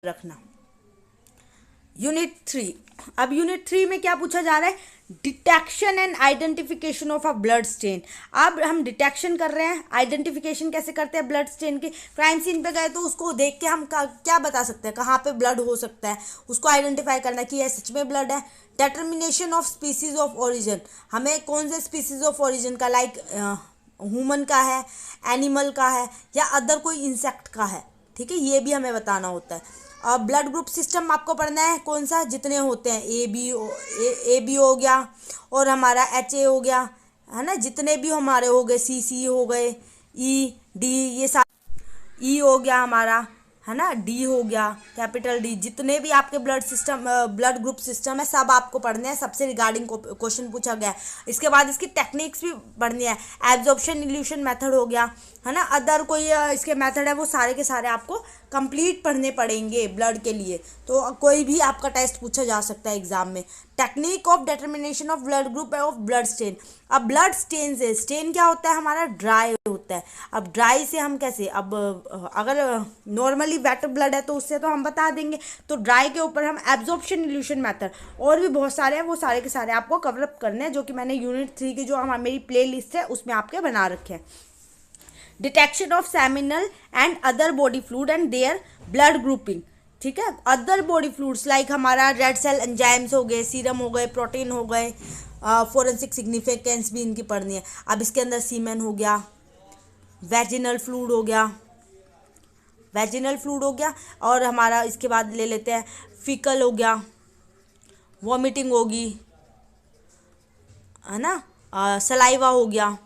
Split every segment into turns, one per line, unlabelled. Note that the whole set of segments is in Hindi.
रखना। यूनिट 3। अब यूनिट 3 में क्या पूछा जा रहा है? Detection and identification of a blood stain. अब हम डिटेक्शन कर रहे हैं, आइडेंटिफिकेशन कैसे करते हैं ब्लड स्टेन की? क्राइम सीन पे गए तो उसको देख के हम क्या बता सकते हैं कहाँ पे ब्लड हो सकता है, उसको आइडेंटिफाई करना कि यह सच में ब्लड है। Determination of species of origin, हमें कौन से स्पीसीज ऑफ ओरिजिन का, लाइक ह्यूमन का है, एनिमल का है, या अदर कोई इंसेक्ट का है, ठीक है, ये भी हमें बताना होता है। अब ब्लड ग्रुप सिस्टम आपको पढ़ना है कौन सा, जितने होते हैं, ए बी हो गया और हमारा एच ए हो गया, है ना, जितने भी हमारे हो गए, सी हो गए, ई डी, ये सारे, ई हो गया हमारा, है ना, डी हो गया, कैपिटल डी, जितने भी आपके ब्लड ग्रुप सिस्टम है सब आपको पढ़ने हैं, सबसे रिगार्डिंग क्वेश्चन पूछा गया है। इसके बाद इसकी टेक्निक्स भी पढ़नी है। एब्जॉर्प्शन इल्यूशन मेथड हो गया, है ना, अदर कोई इसके मेथड है, वो सारे के सारे आपको कंप्लीट पढ़ने पड़ेंगे ब्लड के लिए, तो कोई भी आपका टेस्ट पूछा जा सकता है एग्जाम में। Technique of determination of blood group of blood stain. अब ब्लड स्टेन से, स्टेन क्या होता है हमारा, ड्राई होता है। अब ड्राई से हम कैसे, अब अगर नॉर्मली वेट ब्लड है तो उससे तो हम बता देंगे, तो ड्राई के ऊपर हम एब्जॉर्प्शन इल्यूशन मेथड और भी बहुत सारे हैं, वो सारे के सारे आपको कवर अप करने हैं, जो कि मैंने यूनिट 3 की जो मेरी प्ले लिस्ट है उसमें आपके बना रखे हैं। Detection of seminal and other body fluid and their blood grouping, ठीक है। अदर बॉडी फ्लूइड्स लाइक हमारा रेड सेल एंजाइम्स हो गए, सीरम हो गए, प्रोटीन हो गए, फोरेंसिक सिग्निफिकेंस भी इनकी पढ़नी है। अब इसके अंदर सीमेन हो गया, वेजिनल फ्लूइड हो गया, और हमारा इसके बाद ले लेते हैं फीकल हो गया, वॉमिटिंग होगी, है ना, सलाइवा हो गया,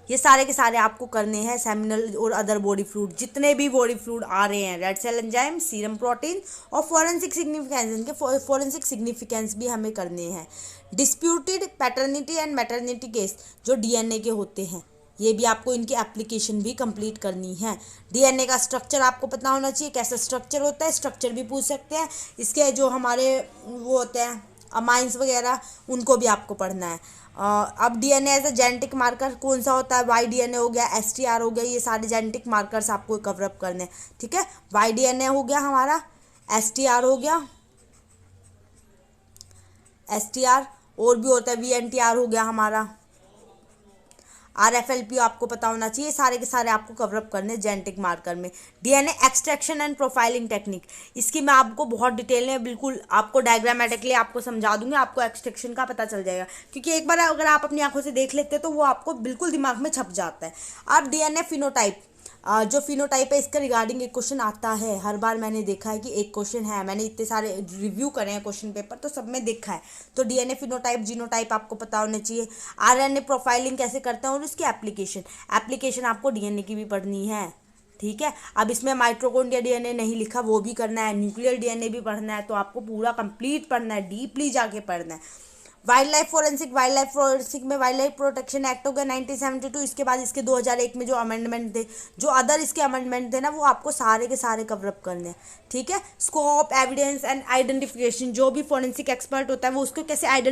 ये सारे के सारे आपको करने हैं। सेमिनल और अदर बॉडी फ्लूइड, जितने भी बॉडी फ्लूइड आ रहे हैं, red cell enzyme, serum protein और फॉरेंसिक सिग्निफिकेंस, इनके फॉरेंसिक सिग्निफिकेंस भी हमें करने हैं। Disputed paternity and maternity case जो डीएनए के होते हैं, ये भी आपको इनकी एप्लीकेशन भी कंप्लीट करनी है। डीएनए का स्ट्रक्चर आपको पता होना चाहिए, कैसा स्ट्रक्चर होता है, स्ट्रक्चर भी पूछ सकते हैं। इसके जो हमारे वो होते हैं अमाइंस वगैरह, उनको भी आपको पढ़ना है। अब DNA as a genetic marker कौन सा होता है, वाई डीएनए हो गया, एसटीआर हो गया, ये सारे जेनेटिक मार्कर्स आपको कवर अप करने हैं, ठीक है। वाई डीएनए हो गया हमारा, एसटीआर हो गया, एसटीआर, और भी होता है वीएनटीआर हो गया हमारा, आरएफएलपी आपको पता होना चाहिए। सारे के सारे आपको कवर अप करने जेनेटिक मार्कर में। DNA extraction and profiling technique, इसकी मैं आपको बहुत डिटेल में बिल्कुल आपको डायग्रामेटिकली आपको समझा दूंगी, आपको एक्सट्रैक्शन का पता चल जाएगा, क्योंकि एक बार अगर आप अपनी आंखों से देख लेते हैं तो वो आपको बिल्कुल दिमाग में छप जाता है। अब डीएनए फिनोटाइप, जो फिनोटाइप है इसका रिगार्डिंग एक क्वेश्चन आता है, हर बार मैंने देखा है कि एक क्वेश्चन है, मैंने इतने सारे रिव्यू करे हैं क्वेश्चन पेपर, तो सब में देखा है। तो डीएनए फिनोटाइप, जीनोटाइप आपको पता होना चाहिए। आरएनए प्रोफाइलिंग कैसे करते हैं और उसकी एप्लीकेशन आपको डीएनए की भी पढ़नी है, ठीक है। अब इसमें माइटोकॉन्ड्रिया डीएनए नहीं लिखा, वो भी करना है, न्यूक्लियर डीएनए भी पढ़ना है, तो आपको पूरा कंप्लीट पढ़ना है, डीपली जाके पढ़ना है। वाइल्ड लाइफ फोरेंसिक में वाइल्ड लाइफ प्रोटेक्शन एक्ट हो गया 1972, इसके बाद इसके 2001 में जो अमेंडमेंट थे, जो अदर इसके अमेंडमेंट थे ना, वो आपको सारे के सारे कवर अप करने हैं, ठीक है। स्कोप, एविडेंस एंड आइडेंटिफिकेशन, जो भी फोरेंसिक एक्सपर्ट होता है वो उसको कैसे